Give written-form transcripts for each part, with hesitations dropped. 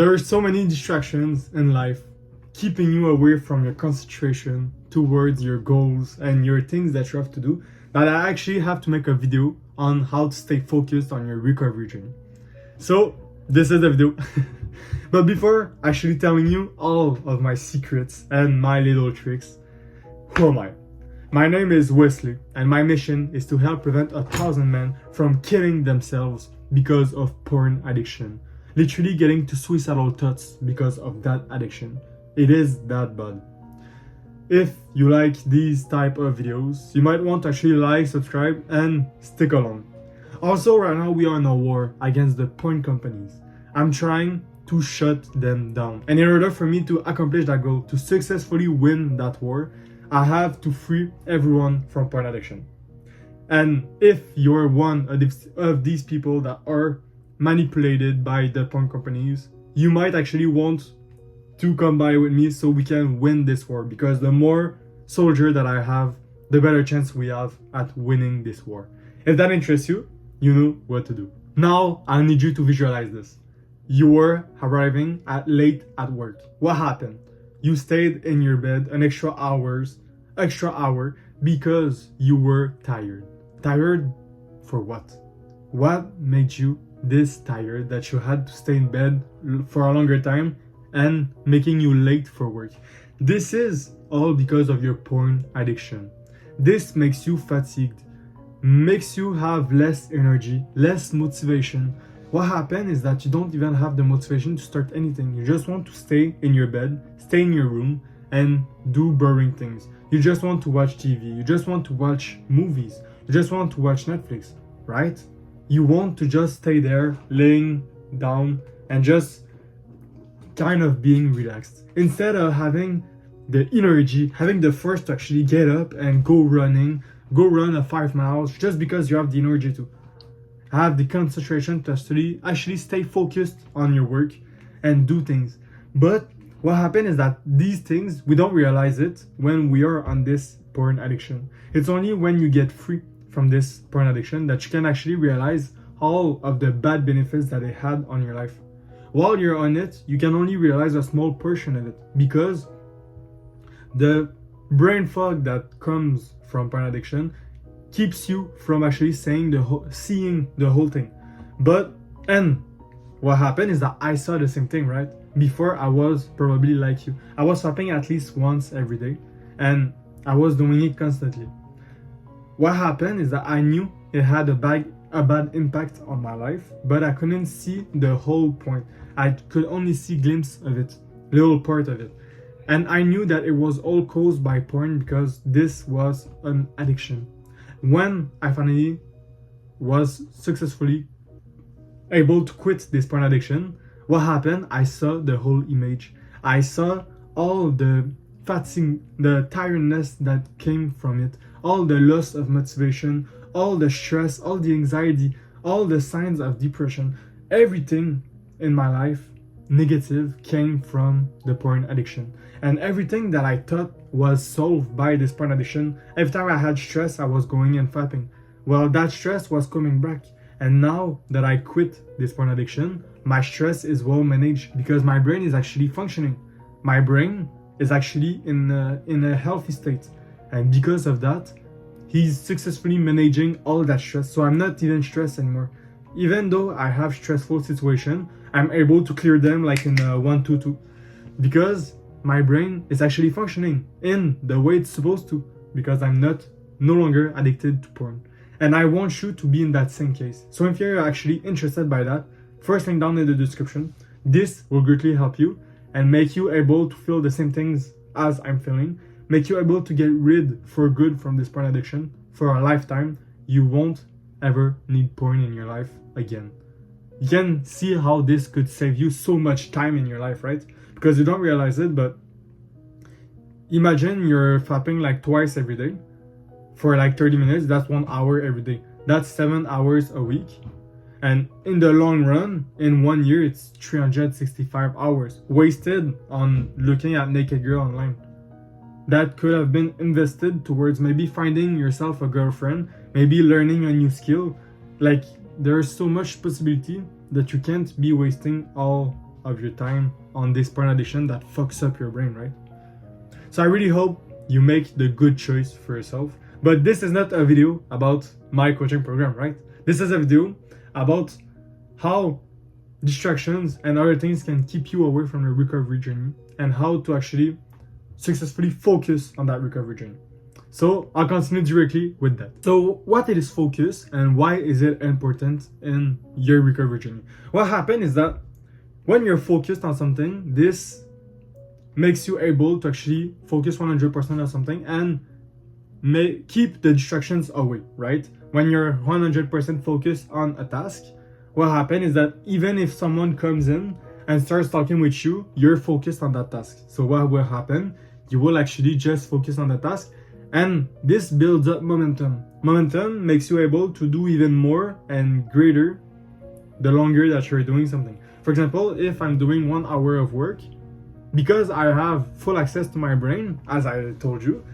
There are so many distractions in life keeping you away from your concentration towards your goals and your things that you have to do that I actually have to make a video on how to stay focused on your recovery journey. So this is the video. But before actually telling you all of my secrets and my little tricks, who am I? My name is Wesley, and my mission is to help prevent 1,000 men from killing themselves because of porn addiction. Literally getting to suicidal thoughts because of that addiction. It is that bad. If you like these type of videos, you might want to actually like, subscribe, and stick along. Also, right now we are in a war against the porn companies. I'm trying to shut them down. And in order for me to accomplish that goal, to successfully win that war, I have to free everyone from porn addiction. And if you're one of these people that are manipulated by the porn companies, you might actually want to come by with me so we can win this war, because the more soldier that I have, the better chance we have at winning this war. If that interests you, you know what to do. Now I need you to visualize this. You were arriving late at work. What happened? You stayed in your bed an extra hour because you were tired. Tired for what? What made you this tired that you had to stay in bed for a longer time and making you late for work? This is all because of your porn addiction. This makes you fatigued, makes you have less energy, less motivation. What happened is that you don't even have the motivation to start anything. You just want to stay in your bed, stay in your room, and do boring things. You just want to watch TV. You just want to watch movies. You just want to watch Netflix, right? You want to just stay there, laying down, and just kind of being relaxed. Instead of having the energy, having the force to actually get up and go run 5 miles just because you have the energy to. Have the concentration to actually stay focused on your work and do things. But what happened is that these things, we don't realize it when we are on this porn addiction. It's only when you get free from this porn addiction that you can actually realize all of the bad benefits that it had on your life. While you're on it, you can only realize a small portion of it, because the brain fog that comes from porn addiction keeps you from actually seeing the whole thing. And what happened is that I saw the same thing, right? Before, I was probably like you. I was swapping at least once every day, and I was doing it constantly. What happened is that I knew it had a bad impact on my life, but I couldn't see the whole point. I could only see a glimpse of it, little part of it. And I knew that it was all caused by porn, because this was an addiction. When I finally was successfully able to quit this porn addiction, what happened? I saw the whole image. I saw all the fatigue, the tiredness that came from it, all the loss of motivation, all the stress, all the anxiety, all the signs of depression. Everything in my life negative came from the porn addiction. And everything that I thought was solved by this porn addiction, every time I had stress, I was going and fapping. Well, that stress was coming back. And now that I quit this porn addiction, my stress is well managed, because my brain is actually functioning. My brain is actually in a healthy state. And because of that, he's successfully managing all that stress. So I'm not even stressed anymore. Even though I have stressful situation, I'm able to clear them like in 1-2-2. Because my brain is actually functioning in the way it's supposed to, because I'm no longer addicted to porn. And I want you to be in that same case. So if you're actually interested by that, first link down in the description. This will greatly help you and make you able to feel the same things as I'm feeling, make you able to get rid for good from this porn addiction for a lifetime. You won't ever need porn in your life again. You can see how this could save you so much time in your life, right? Because you don't realize it, but imagine you're fapping like twice every day for like 30 minutes. That's 1 hour every day. That's 7 hours a week. And in the long run, in 1 year, it's 365 hours wasted on looking at naked girl online. That could have been invested towards maybe finding yourself a girlfriend, maybe learning a new skill. Like, there's so much possibility that you can't be wasting all of your time on this porn addiction that fucks up your brain, right? So I really hope you make the good choice for yourself. But this is not a video about my coaching program, right? This is a video about how distractions and other things can keep you away from your recovery journey and how to actually successfully focus on that recovery journey. So I'll continue directly with that. So what is focus and why is it important in your recovery journey? What happened is that when you're focused on something, this makes you able to actually focus 100% on something and keep the distractions away, right? When you're 100% focused on a task, what happens is that even if someone comes in and starts talking with you, you're focused on that task. So what will happen? You will actually just focus on the task, and this builds up momentum. Momentum makes you able to do even more and greater the longer that you're doing something. For example, if I'm doing 1 hour of work, because I have full access to my brain, as I told you,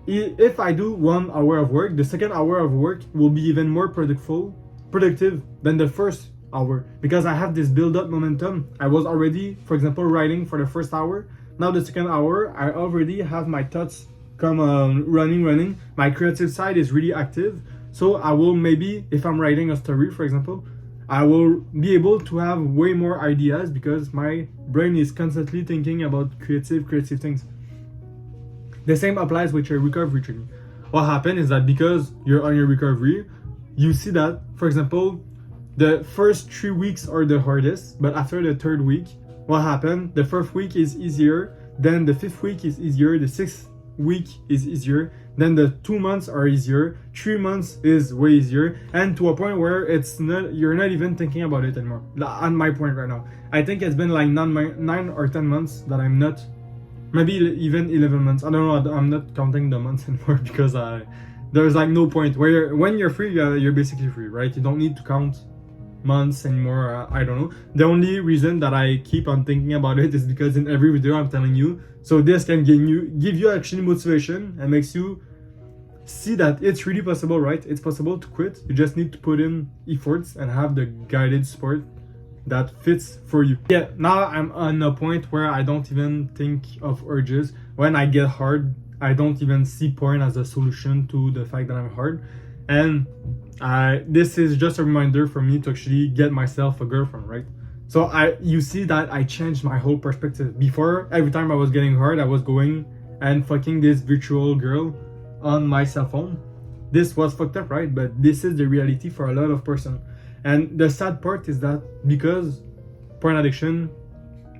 if I do 1 hour of work, the second hour of work will be even more productive than the first hour, because I have this build-up momentum. I was already, for example, writing for the first hour. Now the second hour, I already have my thoughts come running. My creative side is really active. So I will maybe, if I'm writing a story, for example, I will be able to have way more ideas because my brain is constantly thinking about creative things. The same applies with your recovery journey. What happens is that because you're on your recovery, you see that, for example, the first 3 weeks are the hardest, but after the 3rd week, what happened? The 4th week is easier, then the 5th week is easier, the 6th week is easier, then the 2 months are easier, 3 months is way easier, and to a point where you're not even thinking about it anymore. On my point right now, I think it's been like 9 or 10 months that I'm not, maybe even 11 months. I don't know. I'm not counting the months anymore because there's like no point. When you're free, you're basically free, right? You don't need to count months anymore. I don't know. The only reason that I keep on thinking about it is because in every video I'm telling you, so this can give you actually motivation and makes you see that it's really possible, right? It's possible to quit. You just need to put in efforts and have the guided support that fits for you. Yeah, now I'm on a point where I don't even think of urges. When I get hard, I don't even see porn as a solution to the fact that I'm hard. And this is just a reminder for me to actually get myself a girlfriend, right? So you see that I changed my whole perspective. Before, every time I was getting hard, I was going and fucking this virtual girl on my cell phone. This was fucked up, right? But this is the reality for a lot of person. And the sad part is that because porn addiction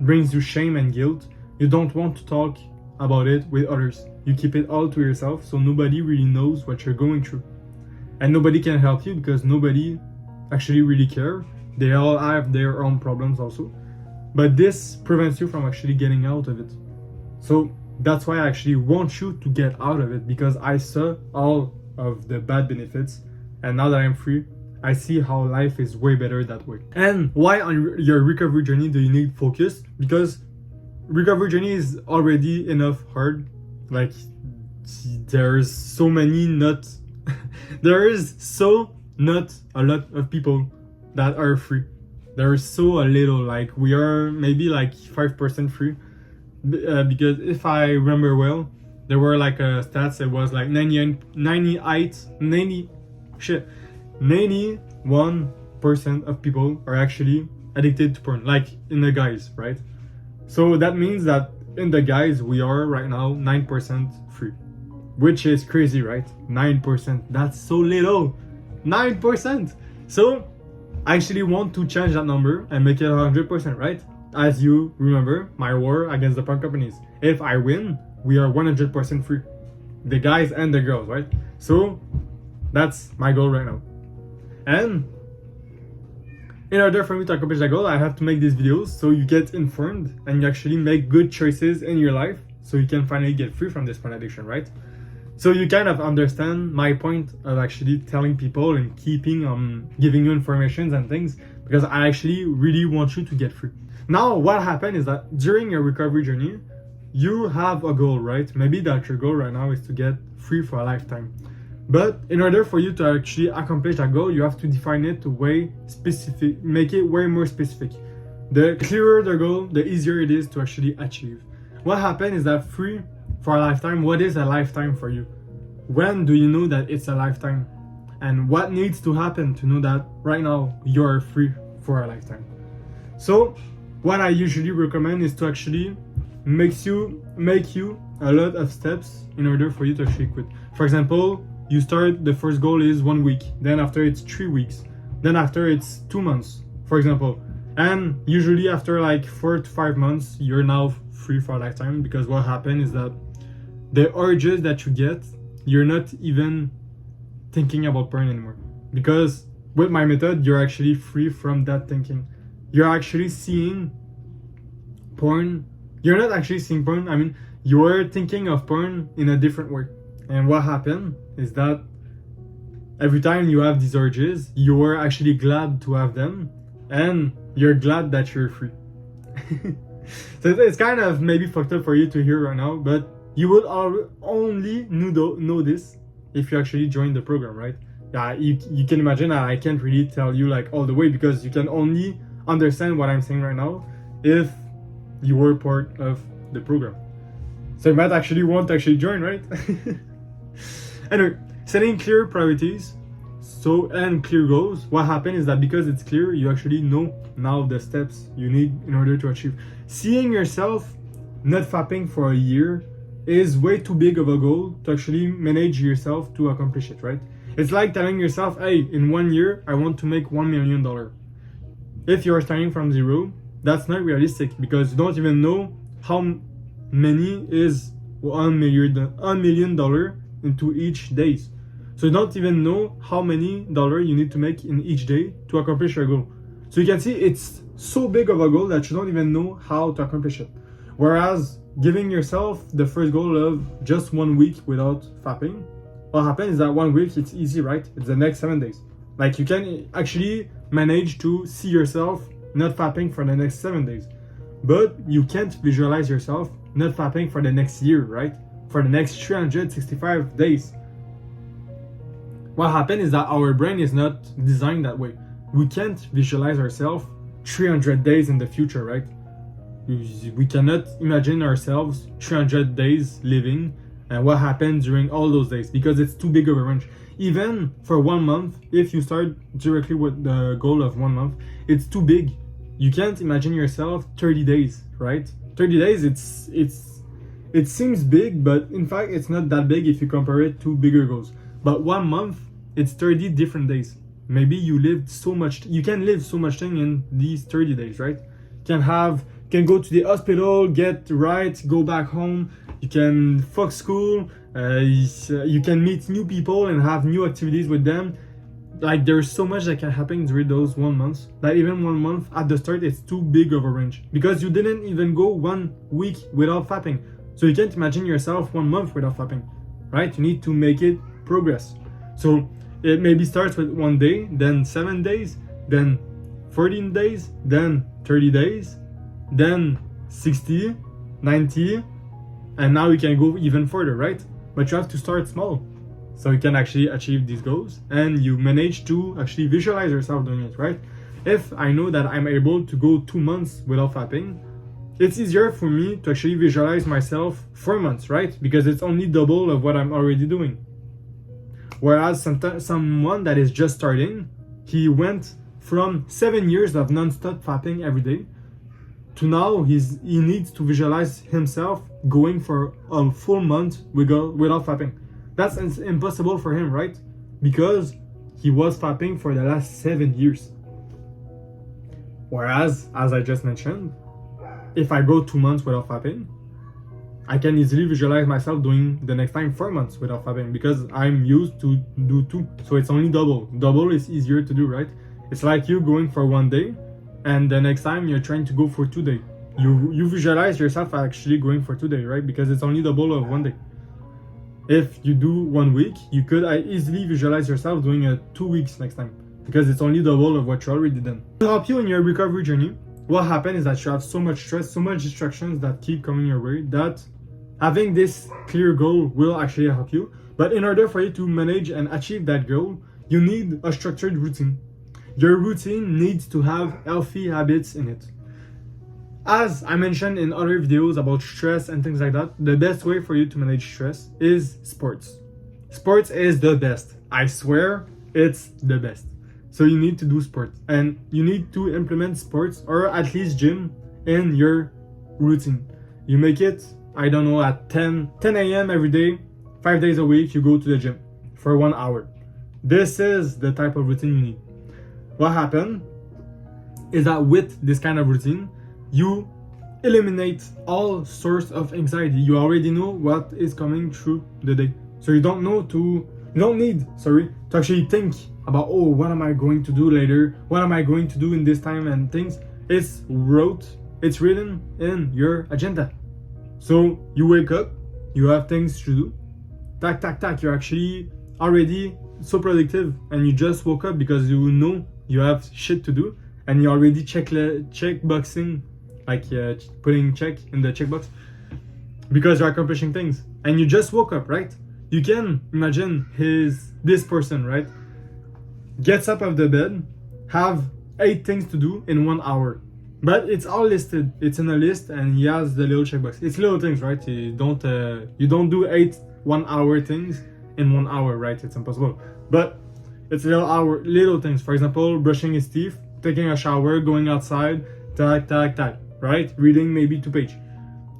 brings you shame and guilt, you don't want to talk about it with others. You keep it all to yourself, so nobody really knows what you're going through. And nobody can help you because nobody actually really cares. They all have their own problems also. But this prevents you from actually getting out of it. So that's why I actually want you to get out of it, because I saw all of the bad benefits, and now that I'm free, I see how life is way better that way. And why on your recovery journey do you need focus? Because recovery journey is already enough hard. Like, there's so many not there is so not a lot of people that are free. There is so a little, like we are maybe like 5% free, because if I remember well, there were like stats. It was like 91% of people are actually addicted to porn, like in the guys, right? So that means that in the guys we are right now 9% free, which is crazy, right? 9%, that's so little. 9%. So I actually want to change that number and make it 100%, right? As you remember my war against the porn companies, if I win, we are 100% free, the guys and the girls, right? So that's my goal right now. And in order for me to accomplish that goal, I have to make these videos so you get informed and you actually make good choices in your life, so you can finally get free from this porn addiction, right? So you kind of understand my point of actually telling people and keeping giving you information and things, because I actually really want you to get free. Now what happened is that during your recovery journey, you have a goal, right? Maybe that your goal right now is to get free for a lifetime. But in order for you to actually accomplish that goal, you have to define it to way specific, make it way more specific. the clearer the goal, the easier it is to actually achieve. What happened is that free for a lifetime, what is a lifetime for you? When do you know that it's a lifetime? And what needs to happen to know that right now you're free for a lifetime? So what I usually recommend is to actually make you a lot of steps in order for you to actually quit. For example, you start, the first goal is 1 week, then after it's 3 weeks, then after it's 2 months, for example. And usually after like 4 to 5 months, you're now free for a lifetime, because what happens is that the urges that you get, you're not even thinking about porn anymore. Because with my method, you're actually free from that thinking. You're actually seeing porn. You're not actually seeing porn, I mean, you're thinking of porn in a different way. And what happened is that every time you have these urges, you're actually glad to have them, and you're glad that you're free. So it's kind of maybe fucked up for you to hear right now, but you will only know this if you actually join the program, right? Yeah, you can imagine I can't really tell you like all the way, because you can only understand what I'm saying right now if you were part of the program. So you might actually want to actually join, right? Anyway, setting clear priorities and clear goals. What happens is that because it's clear, you actually know now the steps you need in order to achieve. Seeing yourself not fapping for a year is way too big of a goal to actually manage yourself to accomplish it, right? It's like telling yourself, hey, in 1 year, I want to make $1 million. If you're starting from zero, that's not realistic, because you don't even know how many is $1 million into each days. So you don't even know how many dollars you need to make in each day to accomplish your goal. So you can see it's so big of a goal that you don't even know how to accomplish it. Whereas giving yourself the first goal of just 1 week without fapping, what happens is that 1 week, it's easy, right? It's the next 7 days. Like you can actually manage to see yourself not fapping for the next 7 days. But you can't visualize yourself not fapping for the next year, right? For the next 365 days. What happens is that our brain is not designed that way. We can't visualize ourselves 300 days in the future, right? We cannot imagine ourselves 300 days living and what happens during all those days, because it's too big of a range. Even for 1 month, if you start directly with the goal of 1 month, it's too big. You can't imagine yourself 30 days, right? 30 days, it seems big, but in fact, it's not that big if you compare it to bigger goals. But 1 month, it's 30 different days. Maybe you can live so much thing in these 30 days, right? You can go to the hospital, get right, go back home. You can fuck school. You can meet new people and have new activities with them. Like there's so much that can happen during those 1 month. That even 1 month at the start, it's too big of a range, because you didn't even go 1 week without fapping. So you can't imagine yourself 1 month without fapping, right? You need to make it progress. So it maybe starts with 1 day, then 7 days, then 14 days, then 30 days, then 60, 90, and now you can go even further, right? But you have to start small so you can actually achieve these goals, and you manage to actually visualize yourself doing it, right? If I know that I'm able to go 2 months without fapping, it's easier for me to actually visualize myself 4 months, right? Because it's only double of what I'm already doing. Whereas someone that is just starting, he went from 7 years of non-stop fapping every day to now he needs to visualize himself going for a full month without fapping. That's impossible for him, right? Because he was fapping for the last 7 years. Whereas, as I just mentioned, if I go 2 months without fapping, I can easily visualize myself doing the next time 4 months without fapping, because I'm used to do 2. So it's only double. Double is easier to do, right? It's like you going for 1 day, and the next time you're trying to go for 2 days. You visualize yourself actually going for 2 days, right? Because it's only double of 1 day. If you do 1 week, you could easily visualize yourself doing 2 weeks next time, because it's only double of what you already done. To help you in your recovery journey, what happens is that you have so much stress, so much distractions that keep coming your way, that having this clear goal will actually help you. But in order for you to manage and achieve that goal, you need a structured routine. Your routine needs to have healthy habits in it. as I mentioned in other videos about stress and things like that, the best way for you to manage stress is sports. Sports is the best. I swear, it's the best. So you need to do sports, and you need to implement sports, or at least gym, in your routine. You make it, I don't know, at 10 a.m. every day, 5 days a week, you go to the gym for 1 hour. This is the type of routine you need. What happened is that with this kind of routine, you eliminate all sorts of anxiety. You already know what is coming through the day. So you don't need to actually think about, oh, what am I going to do later? What am I going to do in this time and things? It's written in your agenda. So you wake up, you have things to do. Tack, you're actually already so productive, and you just woke up because you know you have shit to do, and you already check boxing, like putting check in the checkbox because you're accomplishing things, and you just woke up, right? You can imagine this person, right, gets up of the bed, have 8 things to do in 1 hour, but it's all listed. It's in a list, and he has the little checkbox. It's little things, right? You don't do 8 1-hour things in 1 hour, right? It's impossible. But it's little things. For example, brushing his teeth, taking a shower, going outside, tack, right? Reading maybe 2 pages.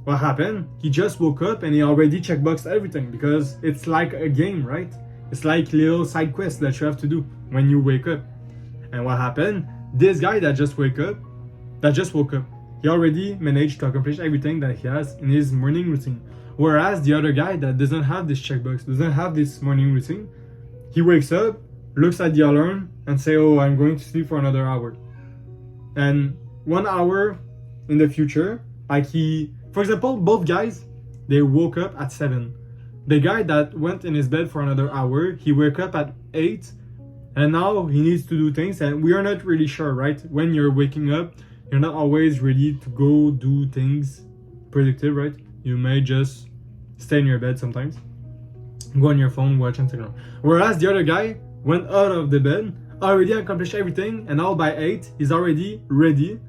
What happened? He just woke up and he already checkboxed everything, because it's like a game, right? It's like little side quests that you have to do when you wake up. And what happened? This guy that just woke up, he already managed to accomplish everything that he has in his morning routine. Whereas the other guy that doesn't have this checkbox, doesn't have this morning routine, he wakes up, looks at the alarm, and say, oh, I'm going to sleep for another hour. And 1 hour in the future, for example, both guys, they woke up at 7. The guy that went in his bed for another hour, he woke up at 8, and now he needs to do things, and we are not really sure, right? When you're waking up, you're not always ready to go do things productive, right? You may just stay in your bed sometimes, go on your phone, watch Instagram. Whereas the other guy went out of the bed, already accomplished everything, and now by 8, he's already ready.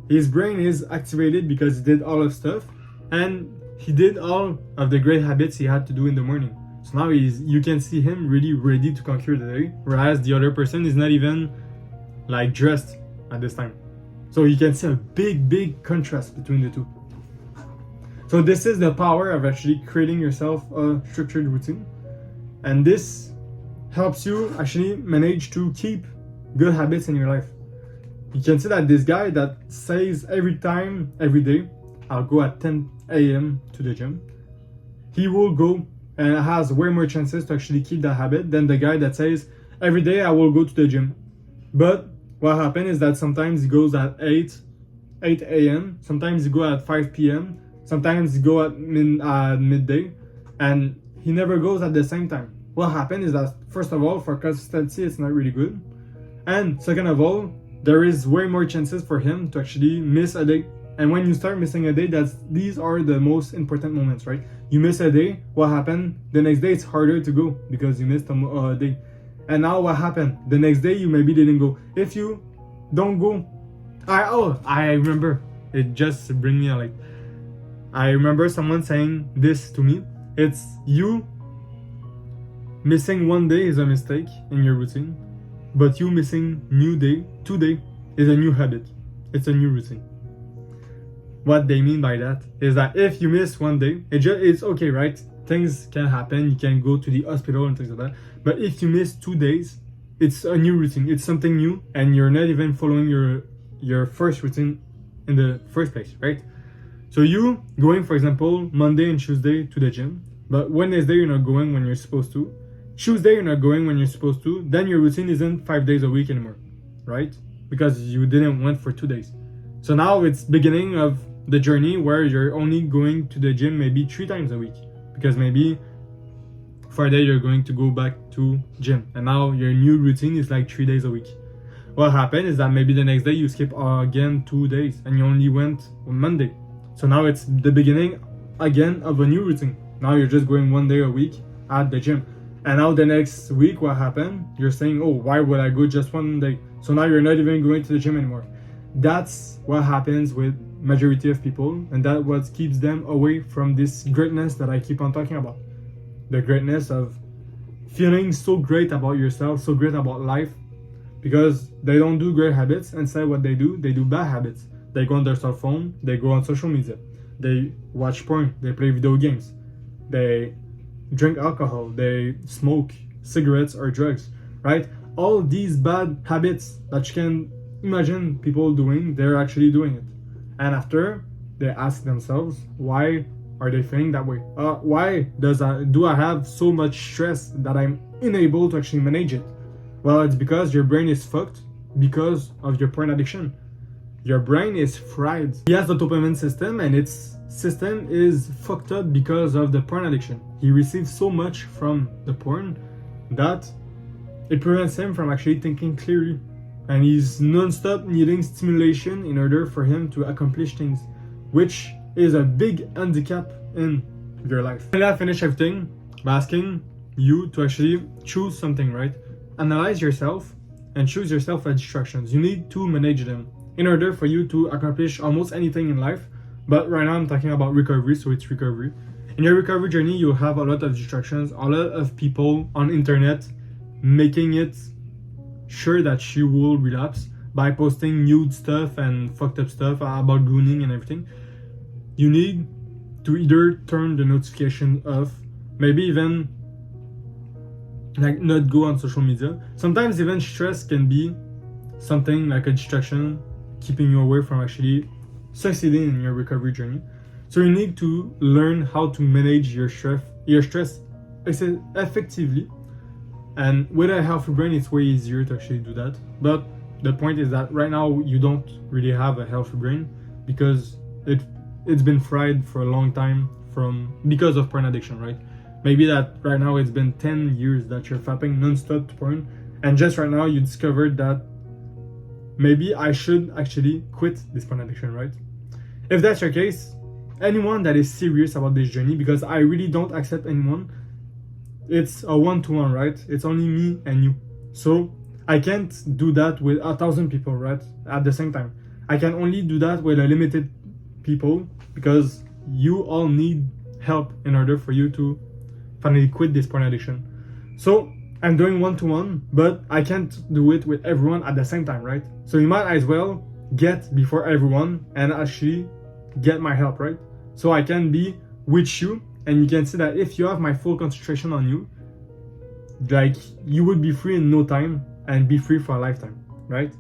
His brain is activated because he did all of stuff, and he did all of the great habits he had to do in the morning. So now you can see him really ready to conquer the day, whereas the other person is not even like dressed at this time. So you can see a big contrast between the two. So this is the power of actually creating yourself a structured routine. And this helps you actually manage to keep good habits in your life. You can see that this guy that says every day, I'll go at 10 a.m. to the gym, he will go and has way more chances to actually keep that habit than the guy that says every day I will go to the gym. But what happens is that sometimes he goes at 8 a.m., sometimes he goes at 5 p.m., sometimes he goes at midday, and he never goes at the same time. What happens is that, first of all, for consistency, it's not really good. And second of all, there is way more chances for him to actually miss a day. And when you start missing a day, these are the most important moments, right? You miss a day, what happened? The next day it's harder to go because you missed a day. And now what happened? The next day you maybe didn't go. If you don't go, I remember. It just bring me like, I remember someone saying this to me. It's you missing 1 day is a mistake in your routine, but you missing 2 days is a new habit. It's a new routine. What they mean by that is that if you miss 1 day, it's okay, right? Things can happen. You can go to the hospital and things like that. But if you miss 2 days, it's a new routine. It's something new, and you're not even following your first routine in the first place, right? So you going, for example, Monday and Tuesday to the gym, but Wednesday you're not going when you're supposed to. Tuesday you're not going when you're supposed to. Then your routine isn't 5 days a week anymore, right? Because you didn't went for 2 days. So now it's beginning of the journey where you're only going to the gym maybe 3 times a week, because maybe Friday you're going to go back to gym, and now your new routine is like 3 days a week. What happened is that maybe the next day you skip again 2 days and you only went on Monday. So now it's the beginning again of a new routine. Now you're just going 1 day a week at the gym. And now the next week, what happened? You're saying, oh, why would I go just 1 day? So now you're not even going to the gym anymore. That's what happens with majority of people, and that's what keeps them away from this greatness that I keep on talking about. The greatness of feeling so great about yourself, so great about life, because they don't do great habits. Instead, what they do bad habits. They go on their cell phone, they go on social media, they watch porn, they play video games, they drink alcohol, they smoke cigarettes or drugs, right? All these bad habits that you can imagine people doing, they're actually doing it. And after, they ask themselves, why are they feeling that way? Why do I have so much stress that I'm unable to actually manage it? Well, it's because your brain is fucked because of your porn addiction. Your brain is fried. He has the dopamine system, and its system is fucked up because of the porn addiction. He receives so much from the porn that it prevents him from actually thinking clearly. And he's non-stop needing stimulation in order for him to accomplish things, which is a big handicap in your life. And I finish everything by asking you to actually choose something, right? Analyze yourself and choose yourself as distractions. You need to manage them in order for you to accomplish almost anything in life. But right now I'm talking about recovery, so it's recovery. In your recovery journey, you'll have a lot of distractions, a lot of people on internet making it sure that you will relapse by posting nude stuff and fucked up stuff about gooning and everything. You need to either turn the notification off, maybe even like not go on social media. Sometimes even stress can be something like a distraction, keeping you away from actually succeeding in your recovery journey. So you need to learn how to manage your stress effectively. And with a healthy brain, it's way easier to actually do that. But the point is that right now you don't really have a healthy brain because it's been fried for a long time because of porn addiction, right? Maybe that right now it's been 10 years that you're fapping non-stop to porn, and just right now you discovered that maybe I should actually quit this porn addiction, right? If that's your case, anyone that is serious about this journey, because I really don't accept anyone, it's a one-to-one, right? It's only me and you. So I can't do that with 1,000 people, right? At the same time. I can only do that with a limited people because you all need help in order for you to finally quit this porn addiction. So I'm doing one-to-one, but I can't do it with everyone at the same time, right? So you might as well get before everyone and actually get my help, right? So I can be with you, and you can see that if you have my full concentration on you, like you would be free in no time and be free for a lifetime, right?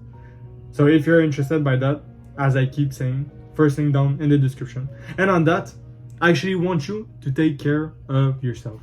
So if you're interested by that, as I keep saying, first thing down in the description. And on that, I actually want you to take care of yourself.